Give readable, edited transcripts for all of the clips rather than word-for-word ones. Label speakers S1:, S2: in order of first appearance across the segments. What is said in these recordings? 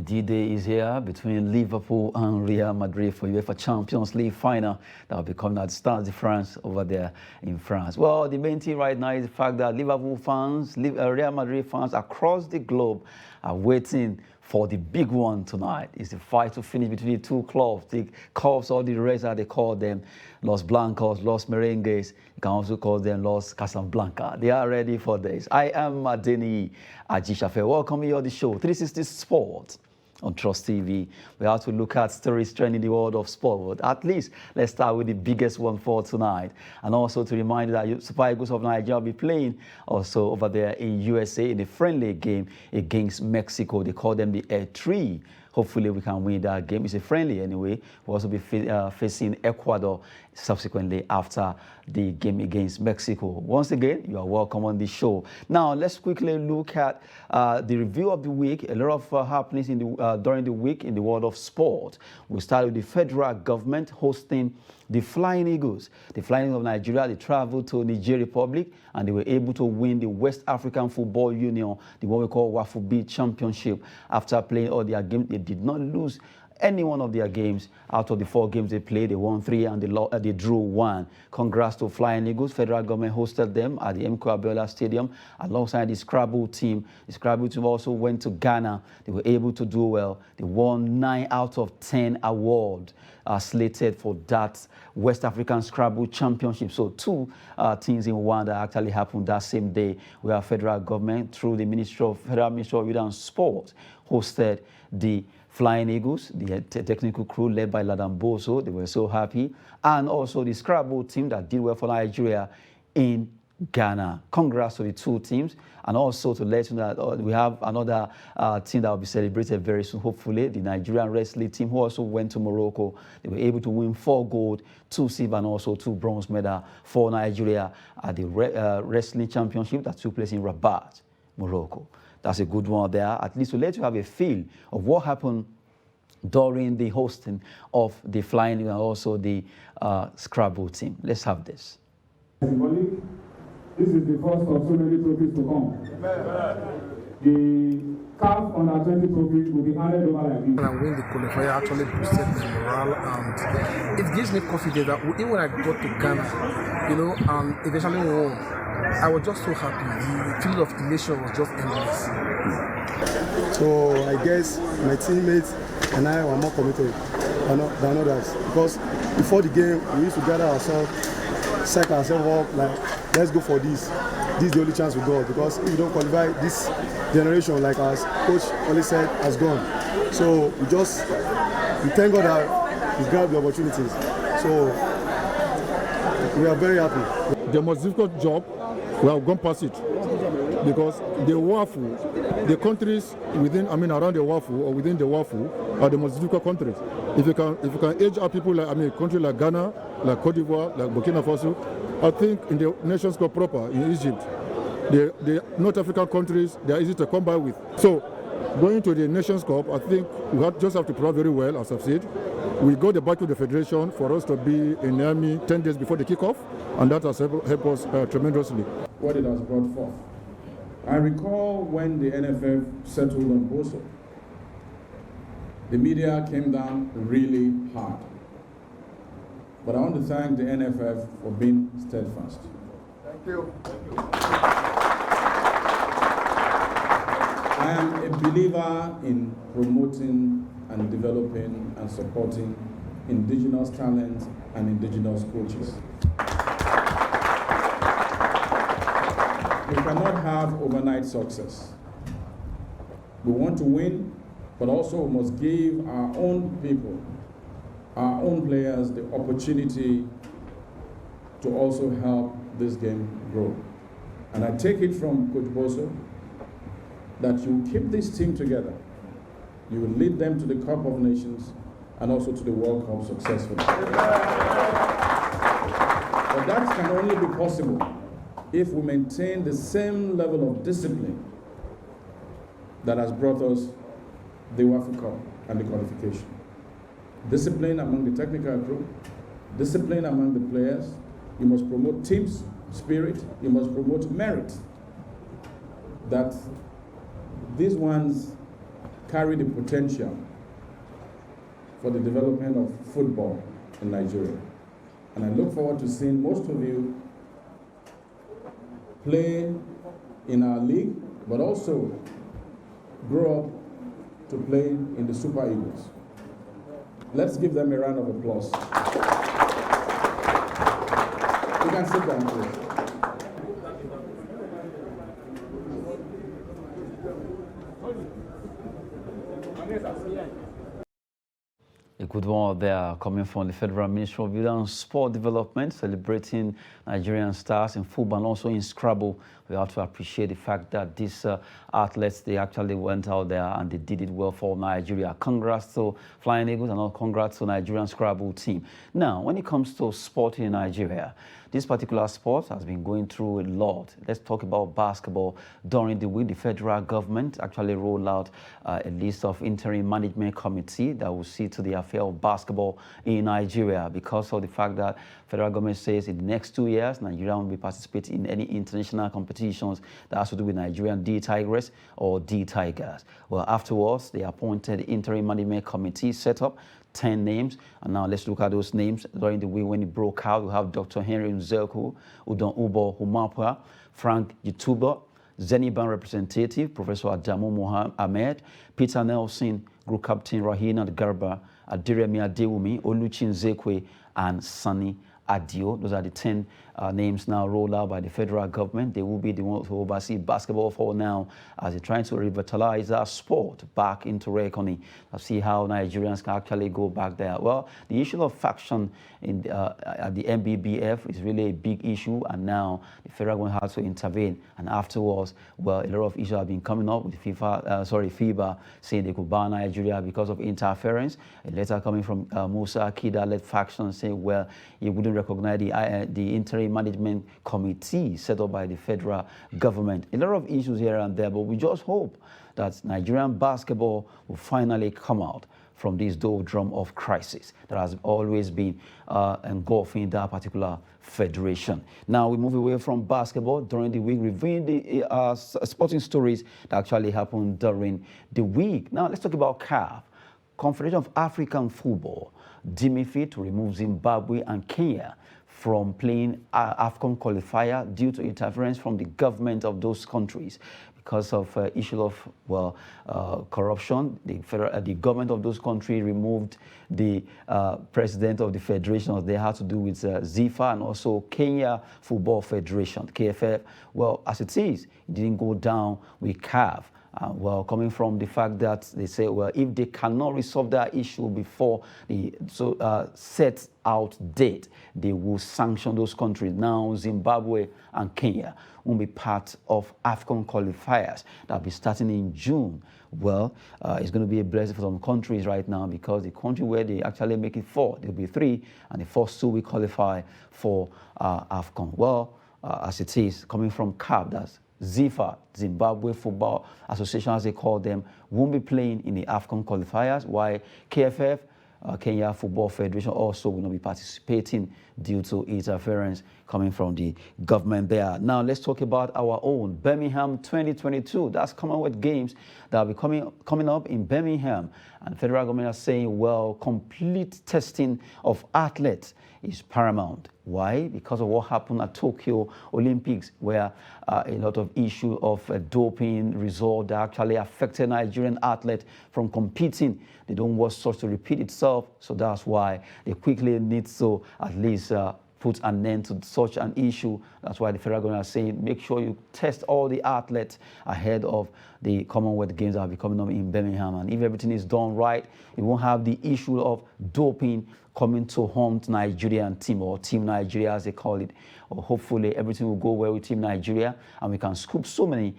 S1: D-Day is here between Liverpool and Real Madrid for UEFA Champions League final that will be coming at Stade de France over there in France. Well, the main thing right now is the fact that Liverpool fans, Real Madrid fans across the globe are waiting for the big one tonight. It's the fight to finish between the two clubs, the Cubs or the Reds as they call them, Los Blancos, Los Merengues. You can also call them Los Casablanca. They are ready for this. I am Adeni Ajishafe. Welcome you on the show, 360 Sport on Trust TV. We have to look at stories trending in the world of sport, but at least let's start with the biggest one for tonight. And also to remind you that Super Eagles of Nigeria will be playing also over there in USA in a friendly game against Mexico. They call them the Air 3. Hopefully we can win that game. It's a friendly anyway. We'll also be facing Ecuador subsequently after the game against Mexico. Once again, you are welcome on the show. Now, let's quickly look at the review of the week. A lot of happenings in the, during the week in the world of sport. We start with the federal government hosting the Flying Eagles. The Flying Eagles of Nigeria, they traveled to Niger Republic and they were able to win the West African Football Union, the one we call WAFUB Championship. After playing all their games, they did not lose any one of their games. Out of the 4 games they played, they won 3 and they drew 1. Congrats to Flying Eagles. Federal government hosted them at the MK Abiola Stadium alongside the Scrabble team. The Scrabble team also went to Ghana. They were able to do well. They won 9 out of 10 awards slated for that West African Scrabble Championship. So 2 things in one that actually happened that same day, where federal government through the Federal Ministry of Youth and Sport hosted the Flying Eagles, the technical crew led by Ladan Boso. They were so happy. And also the Scrabble team that did well for Nigeria in Ghana. Congrats to the 2 teams. And also to let you know that we have another team that will be celebrated very soon, hopefully, the Nigerian wrestling team, who also went to Morocco. They were able to win 4 gold, 2 silver, and also 2 bronze medals for Nigeria at the wrestling championship that took place in Rabat, Morocco. That's a good one there, at least to let you have a feel of what happened during the hosting of the Flying and also the Scrabble team. Let's have this.
S2: This is the first of so many trophies to come. The CAF under 20 trophy will be handed over like this.
S3: When I win the qualifier, actually boosted my morale, and it gives me confidence that even when I got to Ghana, you know, and eventually won, I was just so happy. The feeling of elation was just endless.
S4: So I guess my teammates and I were more committed than others, because before the game we used to gather ourselves, psych ourselves up, like, let's go for this. This is the only chance we got, because if we don't qualify, this generation, like as Coach always said, has gone. So we thank God that we grabbed the opportunities. So we are very happy.
S5: The most difficult job, we have gone past it, because the WAFU, the countries within, around the WAFU or within the WAFU are the most difficult countries. If you can age up people like, countries like Ghana, like Cote d'Ivoire, like Burkina Faso, I think in the Nations Cup proper in Egypt, the North African countries, they are easy to come by with. So going to the Nations Cup, I think we just have to prepare very well, as I've said. We got the back to the federation for us to be in Miami 10 days before the kickoff, and that has helped us tremendously.
S2: What it has brought forth. I recall when the NFF settled on Boso, the media came down really hard. But I want to thank the NFF for being steadfast.
S4: Thank you.
S2: I am a believer in promoting and developing and supporting indigenous talent and indigenous coaches. We cannot have overnight success. We want to win, but also we must give our own people, our own players, the opportunity to also help this game grow. And I take it from Coach Boso that you keep this team together. You will lead them to the Cup of Nations and also to the World Cup successfully. But that can only be possible if we maintain the same level of discipline that has brought us the WAFU Cup and the qualification. Discipline among the technical crew, discipline among the players. You must promote team spirit, you must promote merit. That these ones carry the potential for the development of football in Nigeria. And I look forward to seeing most of you play in our league, but also grow up to play in the Super Eagles. Let's give them a round of applause. You can sit down, please.
S1: A good one there coming from the Federal Ministry of Youth and Sport Development, celebrating Nigerian stars in football and also in Scrabble. We have to appreciate the fact that these athletes, they actually went out there and they did it well for Nigeria. Congrats to Flying Eagles and all congrats to Nigerian Scrabble team. Now, when it comes to sport in Nigeria, this particular sport has been going through a lot. Let's talk about basketball. During the week, the federal government actually rolled out a list of interim management committee that will see to the affair of basketball in Nigeria, because of the fact that federal government says in the next 2 years, Nigeria will be participating in any international competitions that has to do with Nigerian D Tigers or D Tigers. Well, afterwards, they appointed interim management committee set up 10 names, and now let's look at those names. During the week when it broke out, we have Dr. Henry Nzeku, Udon Ubo Humapwa, Frank Yutuba, Zeniban representative, Professor Adamu Mohammed Ahmed, Peter Nelson, Group Captain Rahina Garba, Adiremi Adewumi, Oluchin Zekwe, and Sani Adio. Those are the 10 names now rolled out by the federal government. They will be the ones who oversee basketball for now, as they're trying to revitalize our sport back into reckoning. Let's see how Nigerians can actually go back there. Well, the issue of faction in at the MBBF is really a big issue, and now the federal government has to intervene. And afterwards, well, a lot of issues have been coming up with FIBA saying they could ban Nigeria because of interference. A letter coming from Musa Akida-led faction saying, well, you wouldn't recognize the interim management committee set up by the federal government. A lot of issues here and there, but we just hope that Nigerian basketball will finally come out from this doldrum of crisis that has always been engulfing that particular federation. Now we move away from basketball. During the week, reviewing the sporting stories that actually happened during the week. Now let's talk about CAF, Confederation of African Football, deeming fit to remove Zimbabwe and Kenya from playing AFCON qualifier due to interference from the government of those countries. Because of issue of corruption, the government of those countries removed the president of the federation. They had to do with ZIFA and also Kenya Football Federation, KFF. Well, as it is, it didn't go down with CAF. Well, coming from the fact that they say, well, if they cannot resolve that issue before the set out date, they will sanction those countries. Now, Zimbabwe and Kenya will be part of AFCON qualifiers that will be starting in June. Well, it's going to be a blessing for some countries right now, because the country where they actually make it 4, there'll be 3, and the first 2 will qualify for AFCON. Well, as it is, coming from CAF, that's ZIFA, Zimbabwe Football Association, as they call them, won't be playing in the AFCON qualifiers, while KFF, Kenya Football Federation, also will not be participating due to interference coming from the government there. Now, let's talk about our own Birmingham 2022. That's Commonwealth Games that will be coming up in Birmingham. And the federal government is saying, well, complete testing of athletes is paramount. Why? Because of what happened at Tokyo Olympics, where a lot of issue of doping result that actually affected Nigerian athletes from competing. They don't want such to repeat itself, so that's why they quickly need to at least put an end to such an issue. That's why the federal government is saying, make sure you test all the athletes ahead of the Commonwealth Games that will be coming up in Birmingham. And if everything is done right, you won't have the issue of doping coming to haunt Nigerian team, or Team Nigeria as they call it. Or hopefully everything will go well with Team Nigeria, and we can scoop so many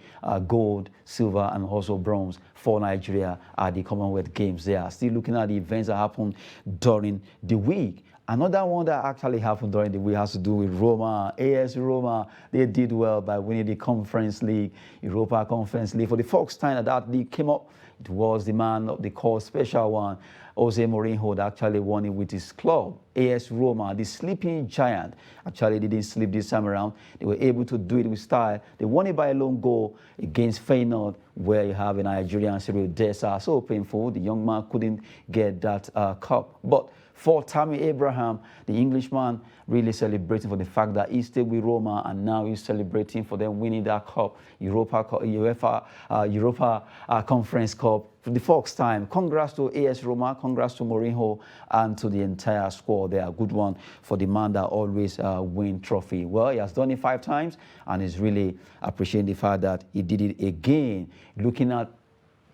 S1: gold, silver, and also bronze for Nigeria at the Commonwealth Games. They are still looking at the events that happened during the week. Another one that actually happened during the week has to do with Roma. AS Roma, they did well by winning the Conference League, Europa Conference League. For the first time that league came up, It was the man of the call special one, Jose Mourinho, that actually won it with his club. AS Roma, the sleeping giant, actually didn't sleep this time around. They were able to do it with style. They won it by a lone goal against Feyenoord, where you have a Nigerian Cyril Dessers. So painful, the young man couldn't get that cup. But for Tammy Abraham, the Englishman, really celebrating for the fact that he stayed with Roma, and now he's celebrating for them winning that cup, UEFA Conference Cup for the fourth time. Congrats to AS Roma, congrats to Mourinho, and to the entire squad. They are a good one for the man that always win trophy. Well, he has done it 5 times, and he's really appreciating the fact that he did it again, looking at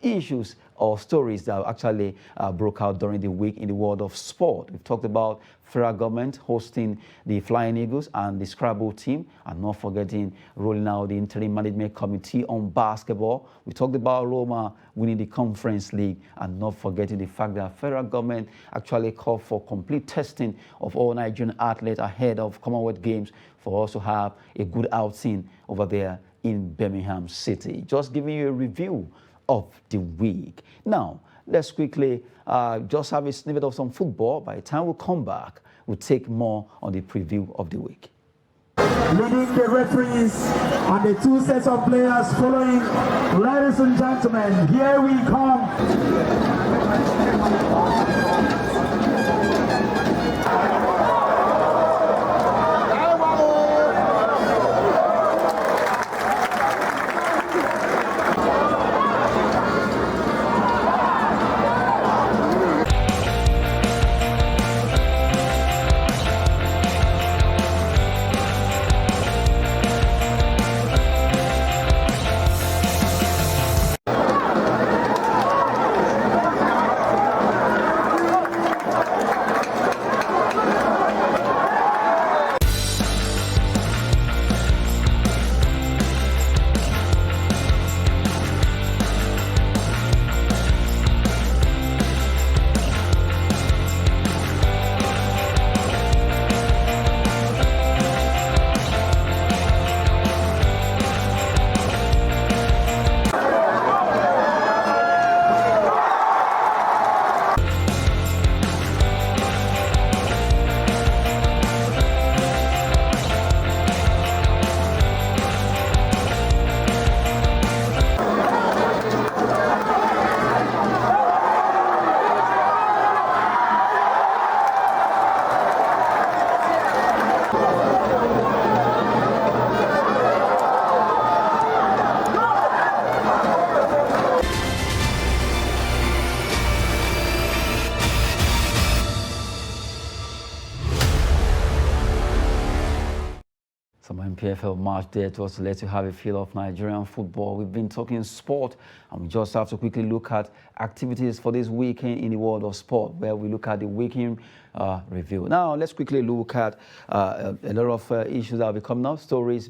S1: issues or stories that actually broke out during the week in the world of sport. We've talked about federal government hosting the Flying Eagles and the Scrabble team, and not forgetting rolling out the interim management committee on basketball. We talked about Roma winning the Conference League, and not forgetting the fact that federal government actually called for complete testing of all Nigerian athletes ahead of Commonwealth Games for us to have a good outing over there in Birmingham City. Just giving you a review of the week. Now, let's quickly just have a snippet of some football. By the time we come back, we'll take more on the preview of the week.
S6: Leading the referees and the 2 sets of players following. Ladies and gentlemen, here we come.
S1: Some MPFL match there to us let you have a feel of Nigerian football. We've been talking sport, and we just have to quickly look at activities for this weekend in the world of sport, where we look at the weekend review. Now, let's quickly look at a lot of issues that will be coming up, stories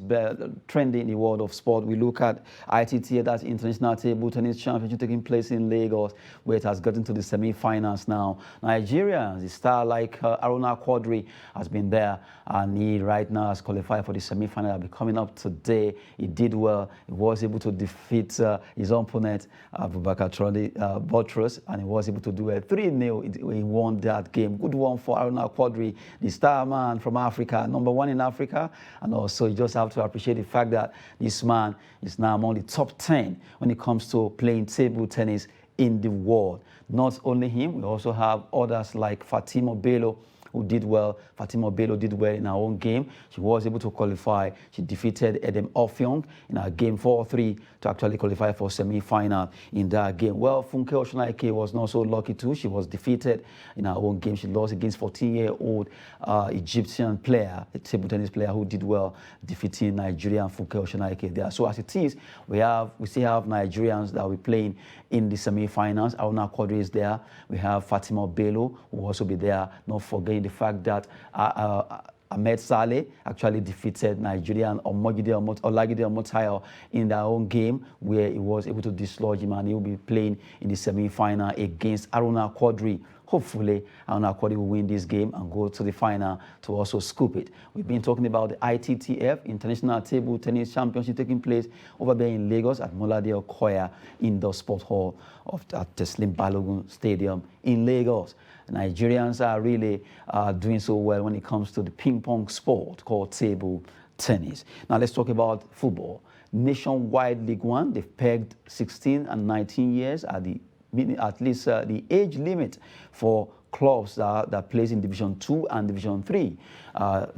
S1: trending in the world of sport. We look at ITT, that's International Table Tennis Championship taking place in Lagos, where it has gotten to the semi-finals now. Nigerians, the star like Aruna Quadri has been there, and he right now has qualified for the semi-final that will be coming up today. He did well. He was able to defeat his opponent, Abubakar Botros, and he was able to do a 3-0. He won that game. Good one for Aruna Quadri, the star man from Africa, #1 in Africa. And also, you just have to appreciate the fact that this man is now among the top 10 when it comes to playing table tennis in the world. Not only him, we also have others like Fatima Bello, who did well. Fatima Bello did well in her own game. She was able to qualify. She defeated Edem Offiong in her game 4-3 to actually qualify for semi-final in that game. Well, Funke Oshunaike was not so lucky too. She was defeated in her own game. She lost against 14-year-old Egyptian player, a table tennis player who did well, defeating Nigerian Funke Oshunaike there. So as it is, we still have Nigerians that will be playing in the semi-finals. Aruna Quadri is there. We have Fatima Bello, who will also be there. Not forgetting the fact that Ahmed Saleh actually defeated Nigerian Olagide Omotayo in their own game, where he was able to dislodge him, and he will be playing in the semi-final against Aruna Quadri, hopefully, Akwadi will win this game and go to the final to also scoop it. We've been talking about the ITTF, International Table Tennis Championship, taking place over there in Lagos at Molade Okoya Indoor Sport Hall at the Slim Balogun Stadium in Lagos. Nigerians are really doing so well when it comes to the ping pong sport called table tennis. Now let's talk about football. Nationwide League One, they've pegged 16 and 19 years at the age limit for clubs that plays in Division 2 and Division 3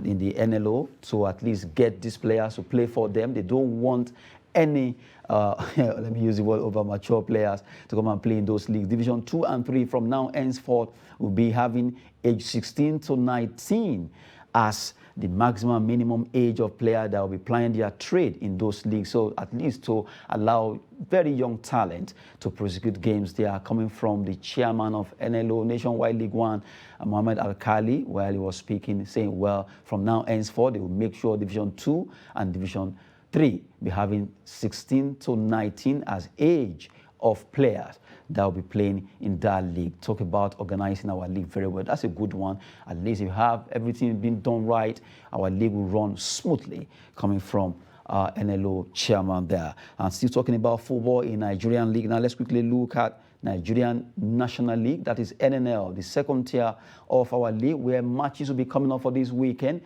S1: in the NLO, to at least get these players to play for them. They don't want any, let me use the word, over mature players to come and play in those leagues. Division 2 and 3 from now henceforth will be having age 16 to 19 as the maximum minimum age of players that will be playing their trade in those leagues. So at least to allow very young talent to prosecute games. They are coming from the chairman of NLO, Nationwide League One, Mohamed Al-Khali, while he was speaking, saying, well, from now henceforth, they will make sure Division 2 and Division 3 be having 16 to 19 as age of players that will be playing in that league. Talk about organizing our league very well. That's a good one. At least if you have everything being done right, our league will run smoothly, coming from NLO chairman there. And still talking about football in Nigerian league. Now let's quickly look at Nigerian National League, that is NNL, the second tier of our league, where matches will be coming up for this weekend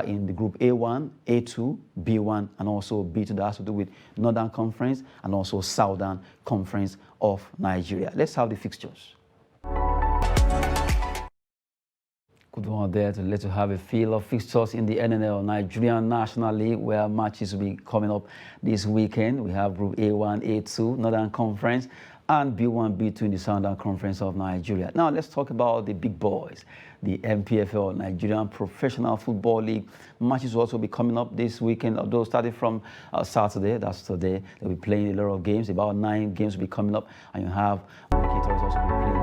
S1: in the group A1, A2, B1, and also B2. That has to do with Northern Conference and also Southern Conference of Nigeria. Let's have the fixtures. Good one there to let you have a feel of fixtures in the NNL, Nigerian National League, where matches will be coming up this weekend. We have Group A1, A2, Northern Conference, and B1, B2 in the Southern Conference of Nigeria. Now let's talk about the big boys, the MPFL, Nigerian Professional Football League. Matches will also be coming up this weekend, although starting from Saturday, that's today, they'll be playing a lot of games. About 9 games will be coming up, and you have indicators also be playing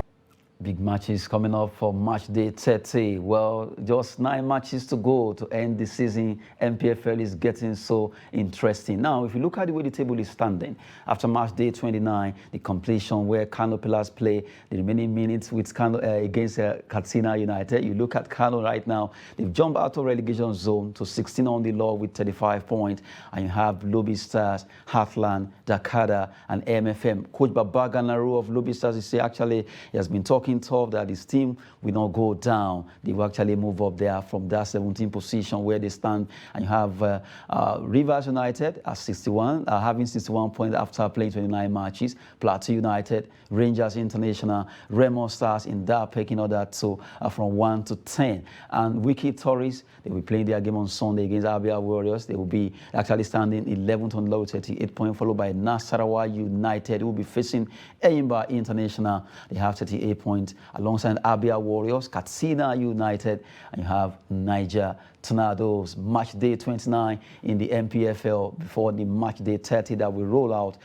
S1: big matches coming up for match day 30. Well, just 9 matches to go to end the season. MPFL is getting so interesting. Now, if you look at the way the table is standing, after match day 29, the completion where Kano Pillars play the remaining minutes with Kano against Katsina United. You look at Kano right now, they've jumped out of relegation zone to 16 on the log with 35 points. And you have Lobby Stars, Heartland, Dakada, and MFM. Coach Babaganaru of Lobby Stars, he has been talking tough that his team will not go down. They will actually move up there from that 17th position where they stand. And you have Rivers United at 61, having 61 points after playing 29 matches. Plateau United, Rangers International, Remo Stars in that pecking order from 1 to 10. And Wiki Tories, they will be playing their game on Sunday against Abia Warriors. They will be actually standing 11th on low, 38 points, followed by Nasarawa United, who will be facing Eyimba International. They have 38 points. Alongside Abia Warriors, Katsina United, and you have Niger Tornadoes. Match day 29 in the MPFL before the match day 30 that will roll out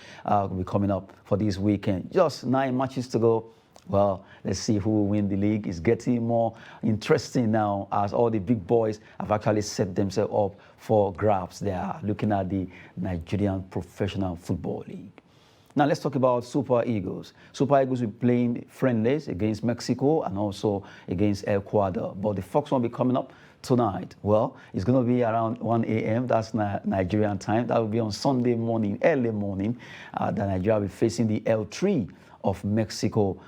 S1: will be coming up for this weekend. Just 9 matches to go. Well, let's see who will win the league. It's getting more interesting now as all the big boys have actually set themselves up for grabs. They are looking at the Nigerian Professional Football League. Now let's talk about Super Eagles. Super Eagles will be playing friendlies against Mexico and also against Ecuador. But the Fox one will be coming up tonight. Well, it's going to be around 1 a.m. That's Nigerian time. That will be on Sunday morning, early morning. That Nigeria will be facing the L3 of Mexico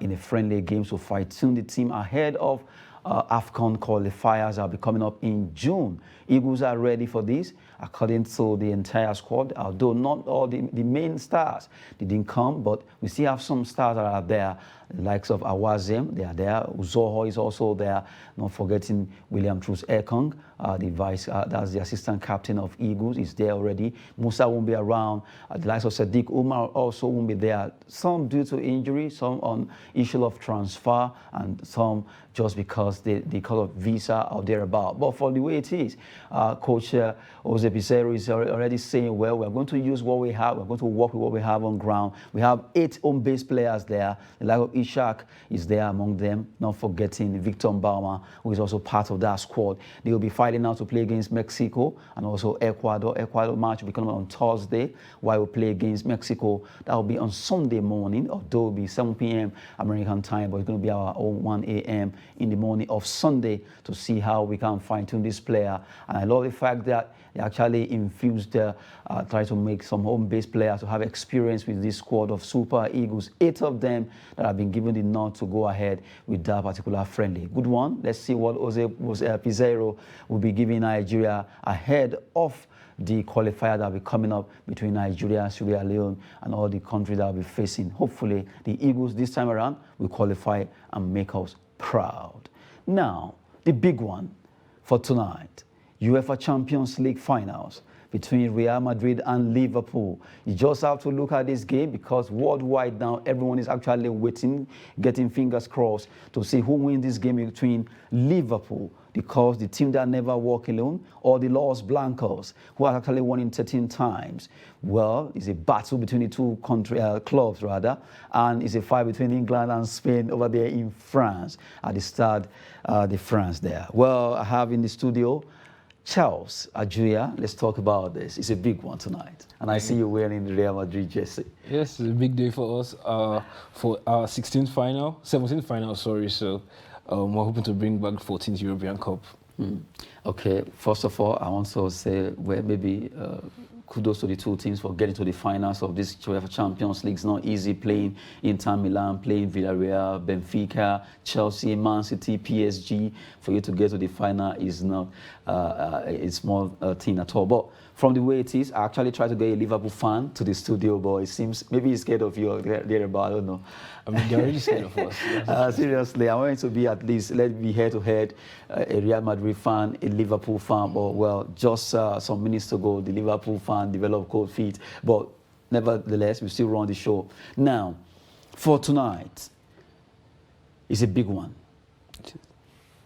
S1: in a friendly game. So fight-tune the team ahead of AFCON qualifiers that will be coming up in June. Eagles are ready for this, according to the entire squad, although not all the main stars, they didn't come, but we still have some stars that are there, the likes of Awazem, they are there. Uzoho is also there, not forgetting William Truss Ekong, that's the assistant captain of Eagles, is there already. Musa won't be around. The likes of Sadiq Umar also won't be there. Some due to injury, some on issue of transfer, and some just because they call of visa or thereabout. But for the way it is, Coach Jose Pizarro is already saying, well, we're going to use what we have. We're going to work with what we have on ground. We have 8 home-based players there. The like of Ishak is there among them, not forgetting Victor Mbama, who is also part of that squad. They will be fighting now to play against Mexico and also Ecuador. Ecuador match will be coming on Thursday, while we play against Mexico. That will be on Sunday morning, although it will be 7 p.m. American time, but it's going to be our own 1 a.m. in the morning of Sunday to see how we can fine-tune this player. And I love the fact that they actually infused, try to make some home-based players to have experience with this squad of Super Eagles. 8 of them that have been given the nod to go ahead with that particular friendly. Good one. Let's see what Jose Pizarro will be giving Nigeria ahead of the qualifier that will be coming up between Nigeria, Sierra Leone, and all the countries that will be facing. Hopefully, the Eagles this time around will qualify and make us proud. Now, the big one for tonight. UEFA Champions League finals between Real Madrid and Liverpool. You just have to look at this game because worldwide now everyone is actually waiting, getting fingers crossed to see who wins this game between Liverpool, because the team that never walk alone, or the Los Blancos, who have actually won in 13 times. Well, it's a battle between the two clubs, rather, and it's a fight between England and Spain over there in France, at the Stade de France there. Well, I have in the studio Charles Ajuya. Let's talk about this. It's a big one tonight. And I see you wearing the Real Madrid jersey.
S7: Yes, it's a big day for us, for our 17th final, sorry. So we're hoping to bring back the 14th European Cup.
S1: Okay, first of all, I want to say, well, maybe kudos to the two teams for getting to the finals of this UEFA Champions League. It's not easy playing Inter Milan, playing Villarreal, Benfica, Chelsea, Man City, PSG. For you to get to the final is not a small thing at all. But from the way it is, I actually tried to get a Liverpool fan to the studio, but it seems maybe he's scared of you or thereabout, I don't know.
S7: I mean, they're already scared of us.
S1: Seriously, I want it to be at least, let's be head-to-head, a Real Madrid fan, a Liverpool fan, but well, just some minutes to go, the Liverpool fan developed cold feet, but nevertheless, we still run the show. Now, for tonight, it's a big one.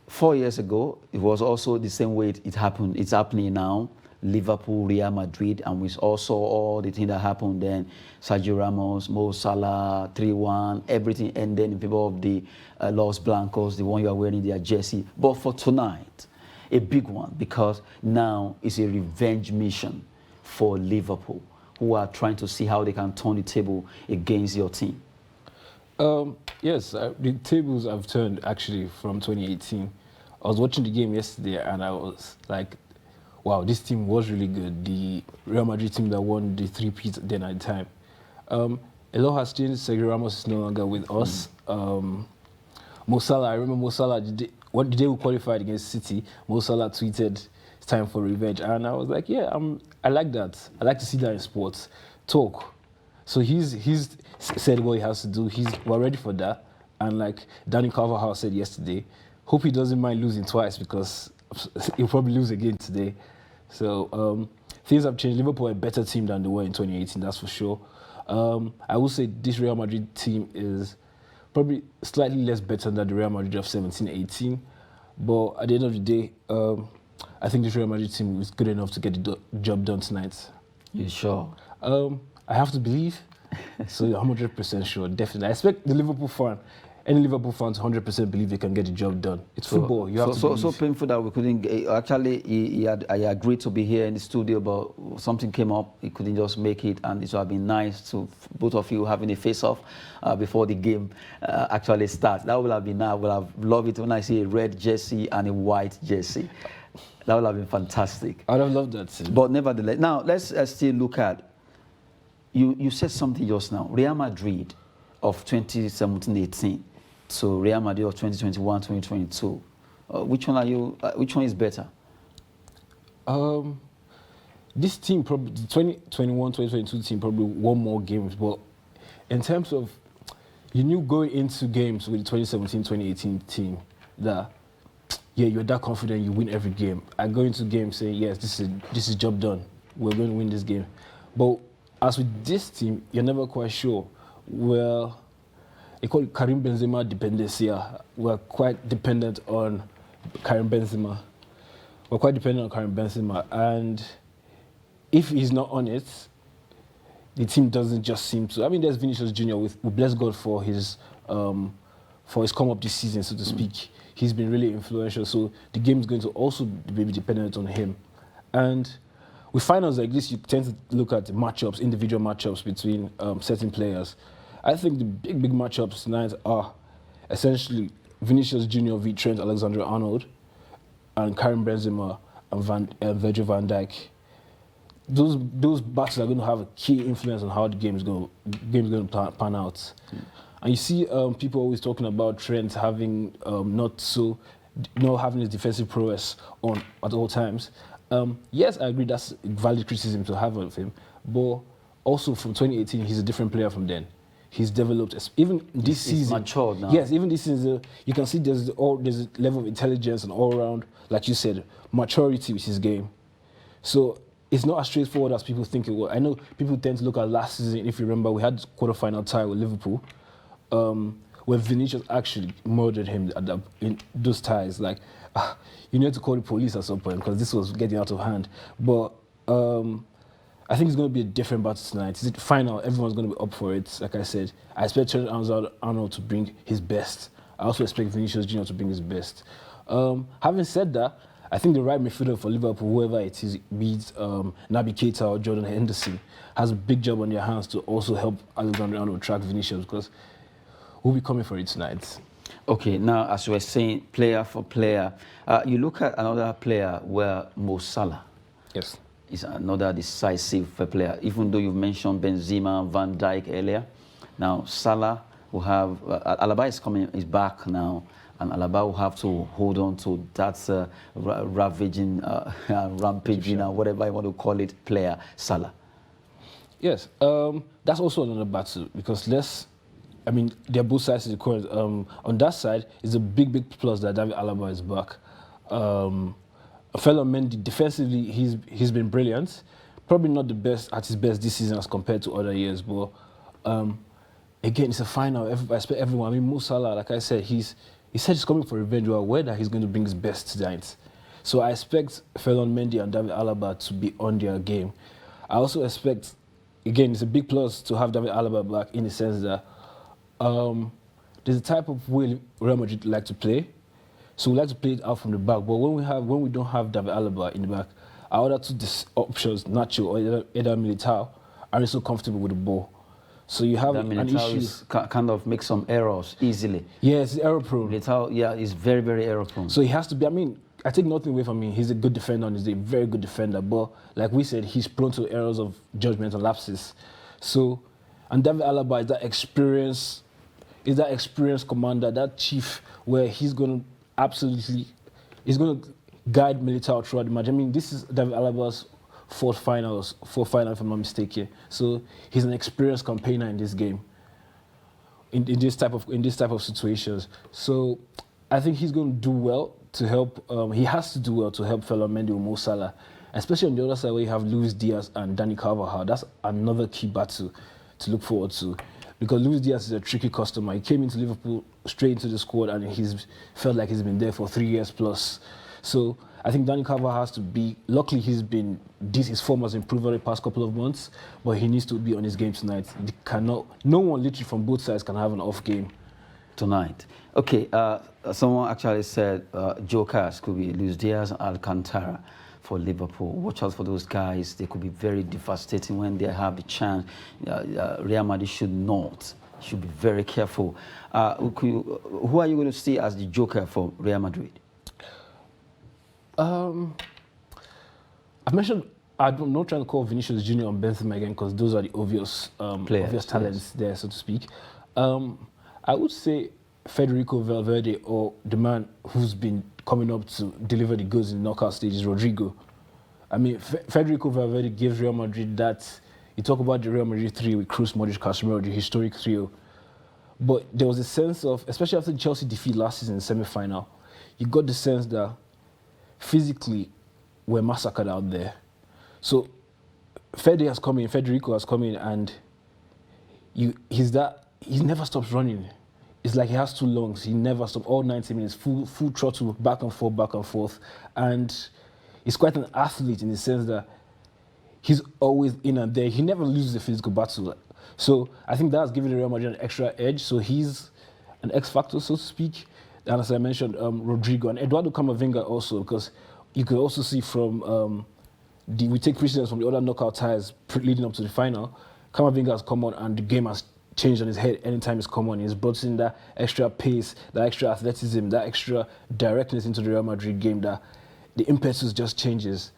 S1: 4 years ago, it was also the same way it happened. It's happening now. Liverpool, Real Madrid, and we also all the things that happened then. Sergio Ramos, Mo Salah, 3-1, everything ended in favor of the Los Blancos, the one you are wearing their jersey. But for tonight, a big one, because now it's a revenge mission for Liverpool, who are trying to see how they can turn the table against your team.
S7: Yes, the tables have turned actually from 2018. I was watching the game yesterday and I was like, wow, this team was really good. The Real Madrid team that won the three-peat then at the time. A lot has changed. Sergio Ramos is no longer with us. Mo Salah, I remember Mo Salah, the day we qualified against City, Mo Salah tweeted, it's time for revenge. And I was like, yeah, I like that. I like to see that in sports. Talk. So he's said what he has to do. We're ready for that. And like Danny Carvajal said yesterday, hope he doesn't mind losing twice because he'll probably lose again today. So things have changed. Liverpool are a better team than they were in 2018, that's for sure. I will say this Real Madrid team is probably slightly less better than the Real Madrid of 17-18. But at the end of the day, I think this Real Madrid team is good enough to get the job done tonight.
S1: You sure?
S7: I have to believe. So 100% sure, definitely. I expect the Liverpool fan, any Liverpool fans 100% believe they can get the job done. It's football. You have to believe. So
S1: painful that we couldn't. Actually, I agreed to be here in the studio, but something came up. He couldn't just make it, and it would have been nice to both of you having a face-off before the game actually starts. That would have been nice. I would have loved it when I see a red jersey and a white jersey. That would have been fantastic.
S7: I would have loved that too.
S1: But nevertheless, now let's still look at. You said something just now. Real Madrid of 2017-18 to Real Madrid of 2021-2022. Which one are you? Which one is better?
S7: This team, probably the 2021-2022 team, probably won more games. But in terms of, you knew going into games with the 2017-2018 team that, yeah, you're that confident you win every game. I go into games saying, yes, this is job done. We're going to win this game. But as with this team, you're never quite sure. Well, they call it Karim Benzema dependencia. We're quite dependent on Karim Benzema. And if he's not on it, the team doesn't just seem to. I mean, there's Vinicius Jr. We bless God for his for his come up this season, so to speak. He's been really influential, so the game is going to also be dependent on him. And with finals like this, you tend to look at matchups, individual matchups between certain players. I think the big matchups tonight are essentially Vinicius Jr. v Trent Alexander-Arnold and Karim Benzema and Virgil van Dijk. Those battles are going to have a key influence on how the game is going to pan out. And you see people always talking about Trent having not having his defensive prowess on at all times. Yes, I agree that's valid criticism to have of him, but also from 2018, he's a different player from then. He's developed, even this season.
S1: He's matured now.
S7: Yes, even this season, you can see there's a level of intelligence and all around, like you said, maturity with his game. So it's not as straightforward as people think it was. I know people tend to look at last season. If you remember, we had quarterfinal tie with Liverpool, where Vinicius actually murdered him in those ties. Like, you need to call the police at some point because this was getting out of hand. But I think it's going to be a different battle tonight. It's the final. Everyone's going to be up for it. Like I said, I expect Trent Alexander-Arnold to bring his best. I also expect Vinicius Jr. to bring his best. Having said that, I think the right midfielder for Liverpool, whoever it is, be it Naby Keita or Jordan Henderson, has a big job on their hands to also help Alexander-Arnold track Vinicius because we'll be coming for it tonight.
S1: Okay, now as we were saying, player for player, you look at another player where Mo Salah is another decisive player, even though you've mentioned Benzema and Van Dijk earlier. Now, Salah will have, Alaba is back now, and Alaba will have to hold on to that ravaging, rampaging, or whatever you want to call it, player, Salah.
S7: Yes, that's also another battle because they're both sides of the coin. On that side, it's a big plus that David Alaba is back. Fellow Mendy, defensively, he's been brilliant. Probably not the best at his best this season as compared to other years, but again, it's a final. I expect everyone. I mean, Mo Salah, like I said, he said he's coming for revenge. We're aware that he's going to bring his best tonight. So I expect Ferland Mendy and David Alaba to be on their game. I also expect, again, it's a big plus to have David Alaba back in the sense that there's a type of way Real Madrid like to play. So we like to play it out from the back. But when we don't have David Alaba in the back, our other two options, Nacho or either Militao, aren't so comfortable with the ball. So you have an issue.
S1: Kind of make some errors easily.
S7: Yes, yeah, error prone.
S1: Militao, yeah, is very error prone.
S7: So he has to be. I mean, I take nothing away from him. He's a good defender and he's a very good defender. But like we said, he's prone to errors of judgment and lapses. So, and David Alaba is that experienced commander, that chief, where he's going to guide Militao throughout the match. I mean, this is David Alaba's fourth final, if I'm not mistaken. So he's an experienced campaigner in this game, in this type of situations. So I think he's going to do well to help. He has to do well to help Ferland Mendy with Mo Salah, especially on the other side where you have Luis Diaz and Dani Carvajal. That's another key battle to look forward to. Because Luis Diaz is a tricky customer. He came into Liverpool straight into the squad and he's felt like he's been there for 3 years plus. So I think Dani Carvajal has to be, luckily his form has improved over the past couple of months, but he needs to be on his game tonight. No one literally from both sides can have an off game.
S1: Tonight. Okay, someone actually said jokers could be Luis Diaz and Alcantara for Liverpool. Watch out for those guys. They could be very devastating when they have the chance. Real Madrid should be very careful. Who are you going to see as the joker for Real Madrid?
S7: I mentioned I'm not trying to call Vinicius Jr. and Benzema again because those are the obvious talents there, so to speak. I would say Federico Valverde, or the man who's been coming up to deliver the goods in the knockout stages, Rodrigo. I mean, Federico Valverde gives Real Madrid that. You talk about the Real Madrid 3 with Kroos, Modric, Casemiro, the historic trio. But there was a sense of, especially after the Chelsea defeat last season in the semi-final, you got the sense that physically we're massacred out there. So Federico has come in, and he never stops running. It's like he has two lungs. He never stops, all 90 minutes, full throttle, back and forth. And he's quite an athlete in the sense that he's always in and there. He never loses a physical battle. So I think that's giving Real Madrid an extra edge. So he's an X factor, so to speak. And as I mentioned, Rodrigo and Eduardo Camavinga also, because you could also see from we take precedence from the other knockout ties leading up to the final. Camavinga has come on and the game has changed on his head anytime he's come on. He's brought in that extra pace, that extra athleticism, that extra directness into the Real Madrid game, that the impetus just changes.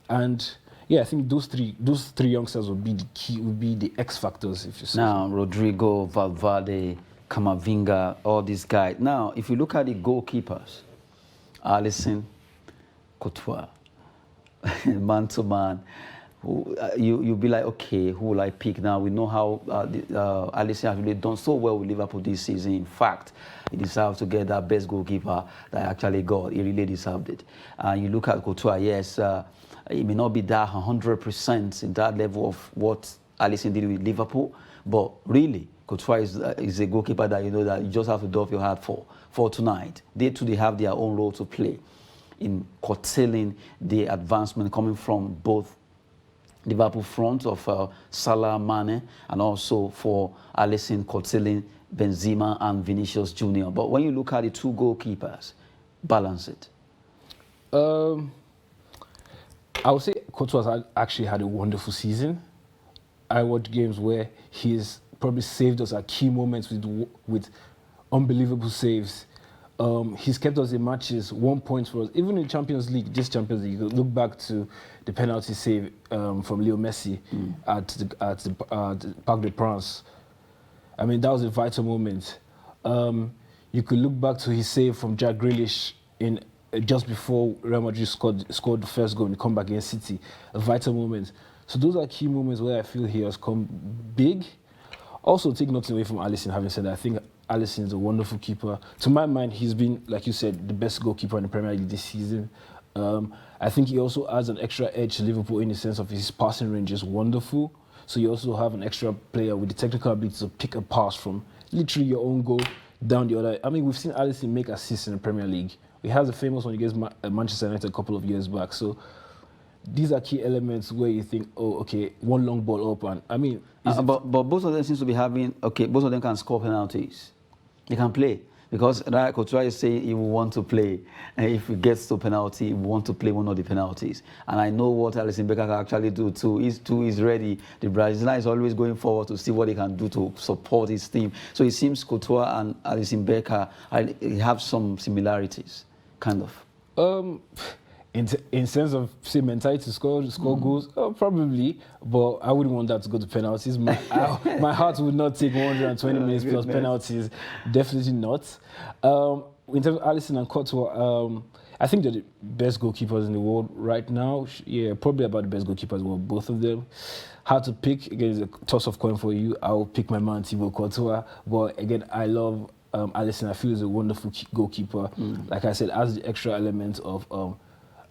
S7: And yeah, I think those three youngsters would be the key, would be the X factors, if you say.
S1: Now, Rodrigo, Valverde, Camavinga, all these guys. Now, if you look at the goalkeepers, Alisson, Courtois, man to man, you'll be like, okay, who will I pick now? We know how Alisson has really done so well with Liverpool this season. In fact, he deserves to get that best goalkeeper that I actually got. He really deserved it. And you look at Courtois, yes, it may not be that 100% in that level of what Alisson did with Liverpool, but really, Courtois is a goalkeeper that you know that you just have to doff your heart for tonight. They too, they have their own role to play in curtailing the advancement coming from both Liverpool front of Salah, Mane, and also for Alisson curtailing Benzema and Vinicius Junior. But when you look at the two goalkeepers, balance it.
S7: I would say Courtois actually had a wonderful season. I watched games where he's probably saved us at key moments with unbelievable saves. He's kept us in matches, 1 point for us. Even in Champions League, this Champions League, you could look back to the penalty save from Leo Messi at the Parc des Princes. I mean, that was a vital moment. You could look back to his save from Jack Grealish in just before Real Madrid scored the first goal in the comeback against City. A vital moment. So those are key moments where I feel he has come big. Also, take nothing away from Alisson, having said that. I think Alisson is a wonderful keeper. To my mind, he's been, like you said, the best goalkeeper in the Premier League this season. I think he also adds an extra edge to Liverpool in the sense of his passing range is wonderful. So you also have an extra player with the technical ability to pick a pass from literally your own goal down the other. I mean, we've seen Alisson make assists in the Premier League. He has a famous one against Manchester United a couple of years back. So these are key elements where you think, oh, okay, one long ball up. And I mean...
S1: but both of them seems to be having, okay, both of them can score penalties. They can play. Because Courtois is saying he will want to play. And if he gets to penalty, he will want to play one of the penalties. And I know what Alisson Becker can actually do too. He's ready. The Brazilian is always going forward to see what he can do to support his team. So it seems Courtois and Alisson Becker have some similarities, kind of.
S7: In sense of, say, mentality to score goals, probably, but I wouldn't want that to go to penalties. My heart would not take 120 minutes plus penalties. Definitely not. In terms of Alisson and Courtois, I think they're the best goalkeepers in the world right now. Yeah, probably about the best goalkeepers in the world, both of them. Hard to pick. Again, it's a toss of coin for you. I'll pick my man, Thibaut Courtois. But again, I love Alisson. I feel he's a wonderful goalkeeper. Like I said, adds the extra element of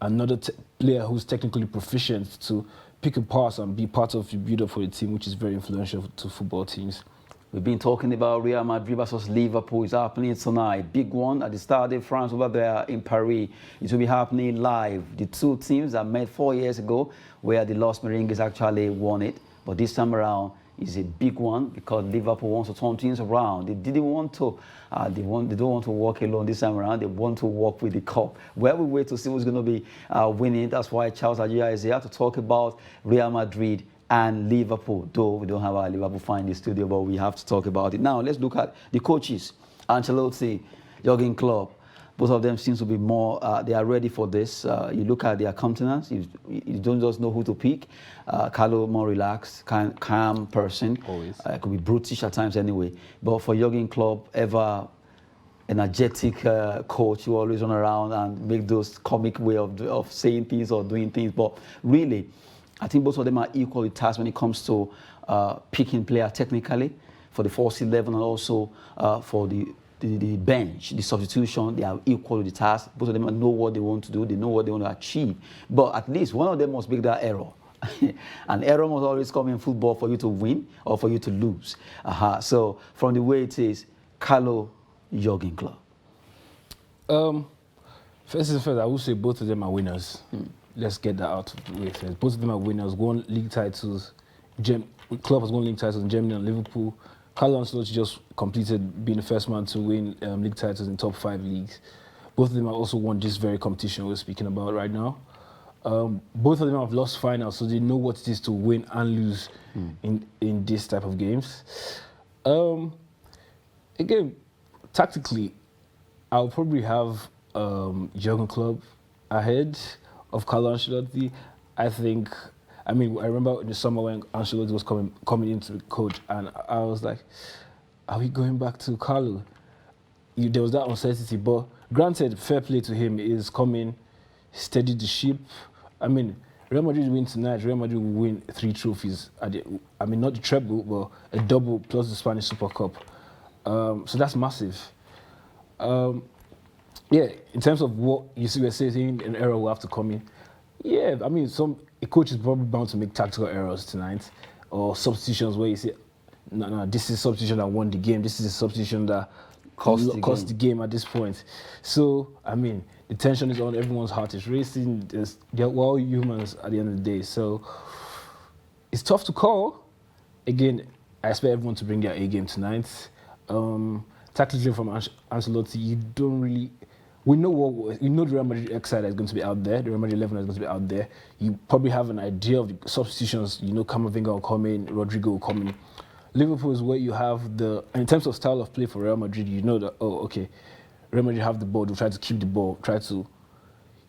S7: another player who's technically proficient to pick a pass and be part of the build-up for the team, which is very influential to football teams.
S1: We've been talking about Real Madrid versus Liverpool. It's happening tonight. Big one at the Stade de France over there in Paris. It will be happening live. The two teams that met 4 years ago, where the Los Merengues actually won it. But this time around, is a big one because Liverpool wants to turn things around. They didn't want to. They don't want to walk alone this time around. They want to walk with the cup. Well, we wait to see who's going to be winning. That's why Charles Ajia is here to talk about Real Madrid and Liverpool. Though we don't have our Liverpool fan in the studio, but we have to talk about it. Now let's look at the coaches. Ancelotti, Jurgen Klopp. Both of them seem to be more, they are ready for this. You look at their countenance, you don't just know who to pick. Carlo, more relaxed, calm person.
S7: Always.
S1: Could be brutish at times anyway. But for Jurgen Klopp, ever energetic coach who always run around and make those comic way of saying things or doing things. But really, I think both of them are equally tasked when it comes to picking players technically for the first 11 and also for the bench, the substitution. They are equal to the task. Both of them know what they want to do. They know what they want to achieve. But at least one of them must make that error. An error must always come in football for you to win or for you to lose. So from the way it is, Carlo, Jurgen Klopp.
S7: First and first, I would say both of them are winners. Let's get that out of the way first. Both of them are winners. Won league titles. Klopp has won league titles in Germany and Liverpool. Carlo Ancelotti just completed being the first man to win league titles in top 5 leagues. Both of them have also won this very competition we're speaking about right now. Both of them have lost finals, so they know what it is to win and lose in this type of games. Again, tactically, I'll probably have Jurgen Klopp ahead of Carlo Ancelotti. I remember in the summer when Ancelotti was coming into the coach, and I was like, are we going back to Carlo? There was that uncertainty, but granted, fair play to him, is coming, steadied the ship. I mean, Real Madrid win tonight, Real Madrid will win 3 trophies. Not the treble, but a double plus the Spanish Super Cup. So that's massive. In terms of what you see, we're saying an error will have to come in. Yeah, I mean, a coach is probably bound to make tactical errors tonight, or substitutions where you say, no, this is a substitution that won the game. This is a substitution that cost the game at this point. So, I mean, the tension is on, everyone's heart is racing. We're all humans at the end of the day. So, it's tough to call. Again, I expect everyone to bring their A game tonight. Tactically from Ancelotti, you don't really... We know the Real Madrid X side is going to be out there. The Real Madrid 11 is going to be out there. You probably have an idea of the substitutions. You know, Camavinga will come in, Rodrigo will come in. Liverpool is where you have in terms of style of play for Real Madrid, you know that, Real Madrid have the ball, they'll try to keep the ball, try to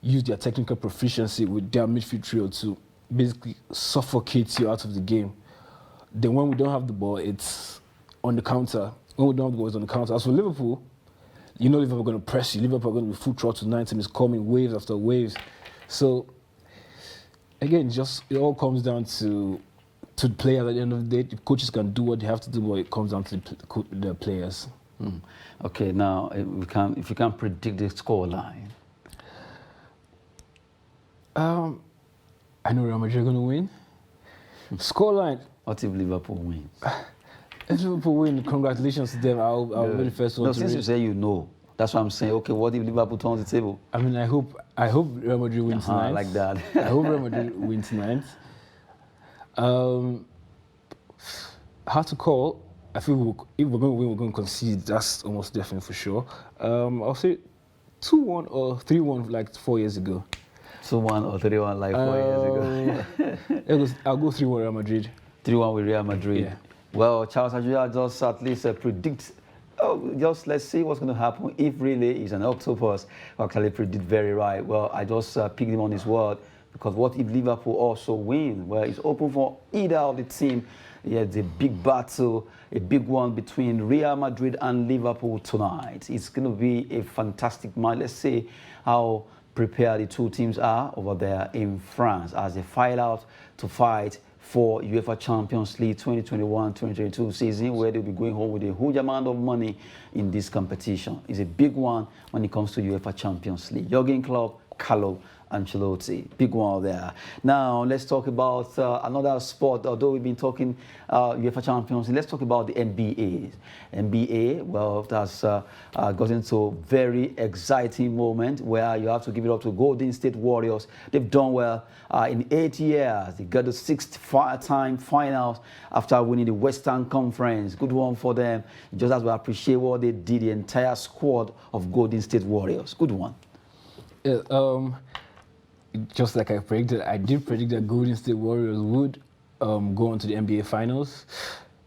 S7: use their technical proficiency with their midfield trio to basically suffocate you out of the game. Then when we don't have the ball, it's on the counter. When we don't have the ball, it's on the counter. As for Liverpool, you know Liverpool are going to press you. Liverpool are going to be full throttle tonight, and it's coming waves after waves. So, again, it all comes down to the players at the end of the day. The coaches can do what they have to do, but it comes down to the players.
S1: Okay, now, if you can predict the scoreline.
S7: I know Real Madrid are going to win. Scoreline.
S1: What if Liverpool wins?
S7: If Liverpool win, congratulations to them. I'll be the first one to
S1: since you say you know, that's what I'm saying. Okay, what if Liverpool turns the table?
S7: I mean, I hope Real Madrid wins tonight.
S1: Like that.
S7: I hope Real Madrid wins tonight. Hard to call. I feel if we're going to win, we're going to concede. That's almost definitely for sure. I'll say 2-1 or 3-1 like 4 years ago.
S1: 2-1 or 3-1 like 4 years ago.
S7: I'll go 3-1 Real Madrid.
S1: 3-1 with Real Madrid.
S7: Yeah.
S1: Well, Charles Ajuya just at least predict. Just let's see what's going to happen. If really is an octopus, actually predict very right. Well, I just picked him on his word, because what if Liverpool also win? Well, it's open for either of the team. Yeah, it's a big battle, a big one between Real Madrid and Liverpool tonight. It's going to be a fantastic match. Let's see how prepared the two teams are over there in France as they fight out to fight for UEFA Champions League 2021-2022 season, where they'll be going home with a huge amount of money in this competition. It's a big one when it comes to UEFA Champions League. Jurgen Klopp, Carlo Ancelotti, big one there. Now, let's talk about another sport. Although we've been talking UEFA Champions League, let's talk about the NBA. NBA, well, that's got into a very exciting moment where you have to give it up to Golden State Warriors. They've done well in 8 years. They got the 6th-time finals after winning the Western Conference. Good one for them. Just as we appreciate what they did, the entire squad of Golden State Warriors. Good one.
S7: Yeah, just like I predicted, I did predict that Golden State Warriors would go on to the NBA Finals.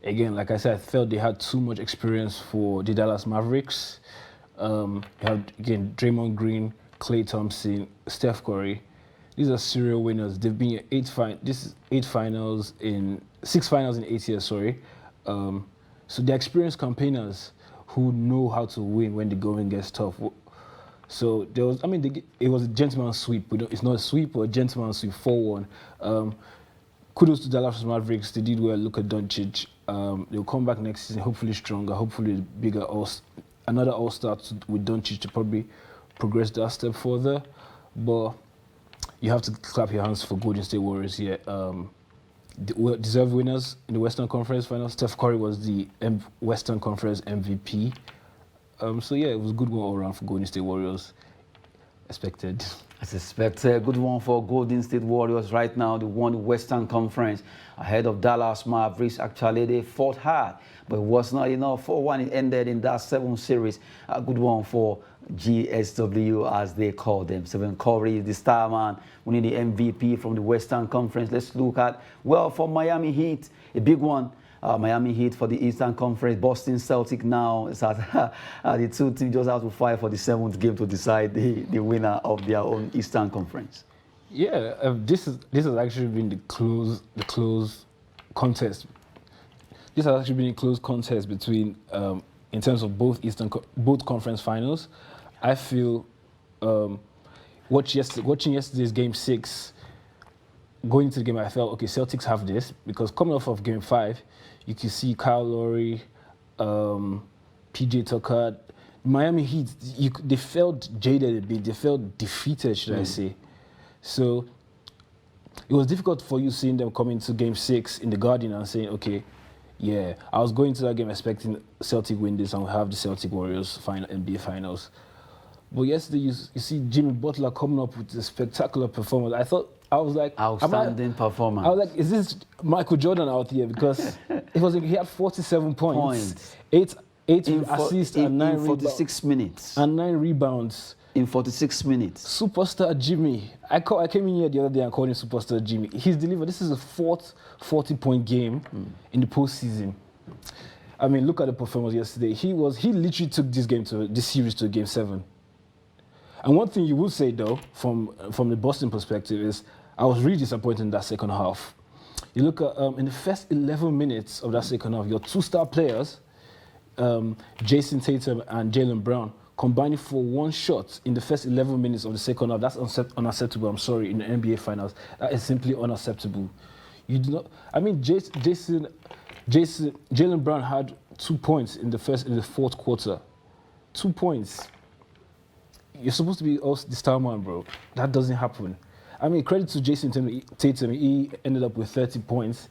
S7: Again, like I said, I felt they had too much experience for the Dallas Mavericks. You have, again, Draymond Green, Klay Thompson, Steph Curry. These are serial winners. They've been in 6 finals in 8 years, sorry. So they're experienced campaigners who know how to win when the going gets tough. So there was, it was a gentleman's sweep. It's not a sweep, but a gentleman's sweep, 4-1. Kudos to Dallas Mavericks. They did well. Look at Doncic. They'll come back next season, hopefully stronger, hopefully bigger, another All-Star with Doncic to probably progress that step further. But you have to clap your hands for Golden State Warriors here. Deserved winners in the Western Conference Finals. Steph Curry was the Western Conference MVP. So yeah, it was a good one all around for Golden State Warriors. Expected.
S1: As expected, good one for Golden State Warriors right now. They won the Western Conference ahead of Dallas Mavericks. Actually, they fought hard, but it was not enough. 4-1, it ended in that 7th series. A good one for GSW, as they call them. Stephen Curry is the star man, winning the MVP from the Western Conference. Let's look at, well, for Miami Heat, a big one. Miami Heat for the Eastern Conference. Boston Celtic now is at the two teams just have to fight for the 7th game to decide the winner of their own Eastern Conference.
S7: Yeah, this has actually been the close contest. This has actually been a close contest between, in terms of both conference finals. I feel watching yesterday's Game 6. Going into the game, I felt, okay, Celtics have this, because coming off of Game 5, you can see Kyle Lowry, PJ Tucker, Miami Heat, they felt jaded a bit. They felt defeated, should I say. So it was difficult for you seeing them come into Game 6 in the Garden and saying, okay, yeah, I was going to that game expecting Celtic win this and we'll have the Celtic Warriors NBA Finals. But yesterday, you see Jimmy Butler coming up with a spectacular performance. I was like,
S1: outstanding performance.
S7: I was like, is this Michael Jordan out here? Because he had 47 points. 8 assists and 9
S1: in 46 minutes.
S7: And 9 rebounds.
S1: In 46 minutes.
S7: Superstar Jimmy. I came in here the other day and called him Superstar Jimmy. He's delivered. This is a 4th 40-point game in the postseason. I mean, look at the performance yesterday. He literally took this series to Game 7. And one thing you will say, though, from the Boston perspective is, I was really disappointed in that second half. You look at, in the first 11 minutes of that second half, your 2 star players, Jason Tatum and Jaylen Brown, combining for 1 shot in the first 11 minutes of the second half. That's unacceptable, I'm sorry, in the NBA Finals. That is simply unacceptable. You do not, I mean, Jaylen Brown had 2 points in the 4th quarter. 2 points. You're supposed to be the star man, bro. That doesn't happen. I mean, credit to Jason Tatum. He ended up with 30 points.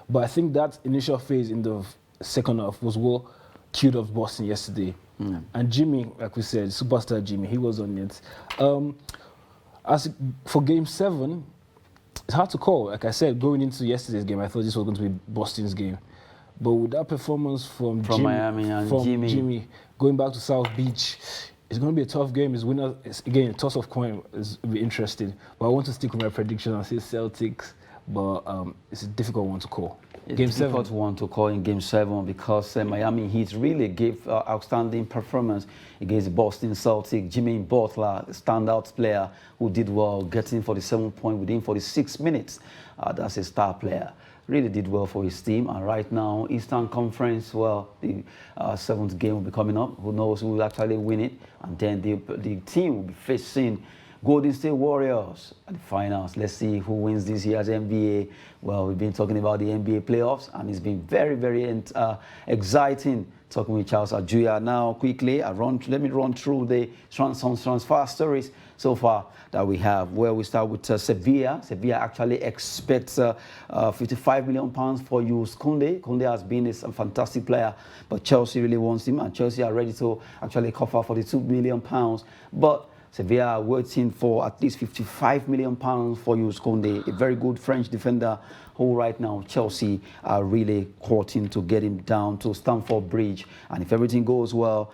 S7: But I think that initial phase in the second half was what killed off Boston yesterday. And Jimmy, like we said, superstar Jimmy, he was on it. As for Game 7, it's hard to call. Like I said, going into yesterday's game, I thought this was going to be Boston's game. But with that performance from
S1: Miami and
S7: Jimmy, going back to South Beach, it's going to be a tough game. Again, a toss of coin. It'll be interesting. But I want to stick with my prediction and say Celtics. But it's a difficult one to call.
S1: It's a difficult one to call in Game 7 because Miami Heat really gave outstanding performance against Boston Celtics. Jimmy Butler, standout player who did well, getting 47 points within 46 minutes. That's a star player. Really did well for his team. And right now, Eastern Conference, well, the 7th game will be coming up. Who knows who will actually win it? And then the team will be facing Golden State Warriors at the finals. Let's see who wins this year's NBA. Well, we've been talking about the NBA playoffs, and it's been very, very exciting talking with Charles Ajuya. Now, quickly, let me run through some transfer stories so far that we have. Where we start with Sevilla. Sevilla actually expects £55 million for Jules Koundé. Koundé has been a fantastic player, but Chelsea really wants him, and Chelsea are ready to actually cover £42 million. But Sevilla are waiting for at least £55 million for Jules Koundé, a very good French defender who right now Chelsea are really courting to get him down to Stamford Bridge. And if everything goes well,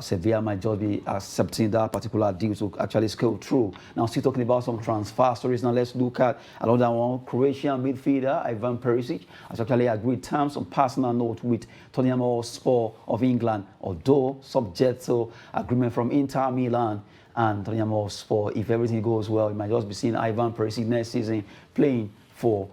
S1: Sevilla might just be accepting that particular deal to actually scale through. Now, still talking about some transfer stories. Now, let's look at another one. Croatian midfielder Ivan Perisic has actually agreed terms on personal note with Tottenham Hotspur of England, although subject to agreement from Inter Milan and Tottenham Hotspur. If everything goes well, you might just be seeing Ivan Perisic next season playing for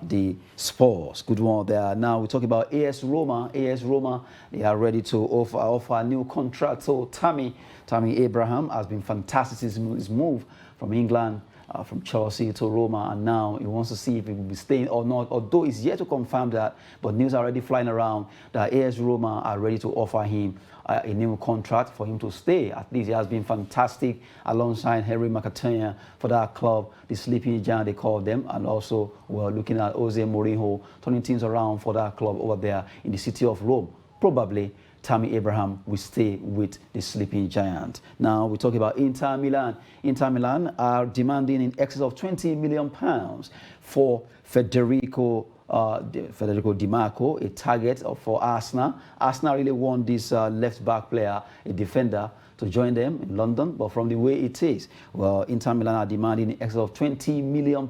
S1: the Spurs. Good one there. Now we talk about AS Roma. AS Roma, they are ready to offer a new contract. So Tammy Abraham has been fantastic. His move from England, from Chelsea to Roma, and now he wants to see if he will be staying or not, although he's yet to confirm that, but news are already flying around that AS Roma are ready to offer him a new contract for him to stay. At least he has been fantastic alongside Henry Mkhitaryan for that club, the sleeping giant they call them, and also we're looking at Jose Mourinho turning things around for that club over there in the city of Rome. probably Tammy Abraham will stay with the sleeping giant. Now we talk about Inter Milan. Inter Milan are demanding in excess of £20 million for Federico Di Marco, a target for Arsenal. Arsenal really want this left-back player, a defender, to join them in London, but from the way it is, well, Inter Milan are demanding in excess of £20 million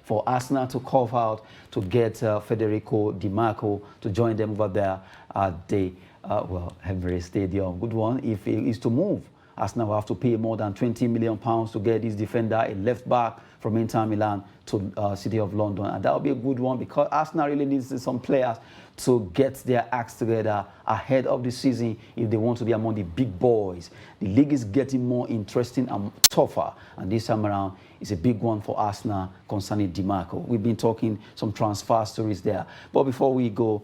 S1: for Arsenal to carve out to get Federico Di Marco to join them over there at the Emirates Stadium. Good one. If it is to move, Arsenal will have to pay more than £20 million to get this defender, a left back from Inter Milan to City of London. And that will be a good one because Arsenal really needs some players to get their acts together ahead of the season if they want to be among the big boys. The league is getting more interesting and tougher. And this time around, it's a big one for Arsenal concerning Di Marco. We've been talking some transfer stories there. But before we go,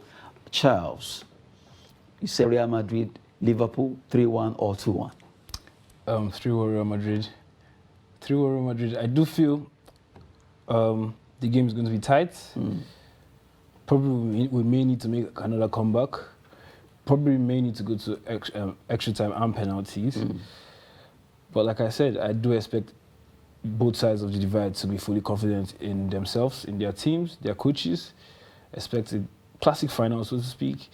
S1: Charles, you say Real Madrid, Liverpool, 3-1 or 2-1?
S7: 3-1 Real Madrid. 3-1 Real Madrid. I do feel the game is going to be tight. Probably we may need to make another comeback. Probably may need to go to extra time and penalties. But like I said, I do expect both sides of the divide to be fully confident in themselves, in their teams, their coaches. Expect a classic final, so to speak.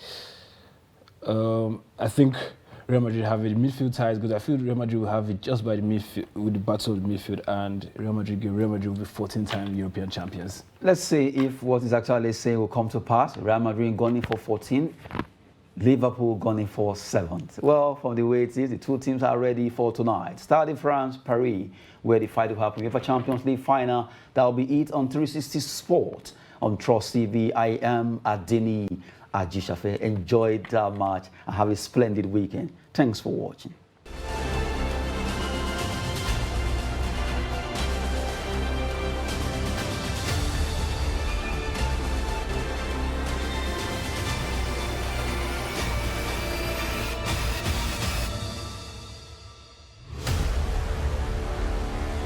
S7: I think Real Madrid have it. Midfield ties because I feel Real Madrid will have it just by the midfield, with the battle of the midfield, and Real Madrid will be 14-time European champions.
S1: Let's see if what is actually saying will come to pass. Real Madrid gunning for 14th, Liverpool gunning for 7th. Well, from the way it is, the two teams are ready for tonight. Stade de France, Paris, where the fight will happen. UEFA Champions League final. That will be it on 360 Sport on Trust TV. I am Adini Ajishafe. Enjoy that match and have a splendid weekend. Thanks for watching.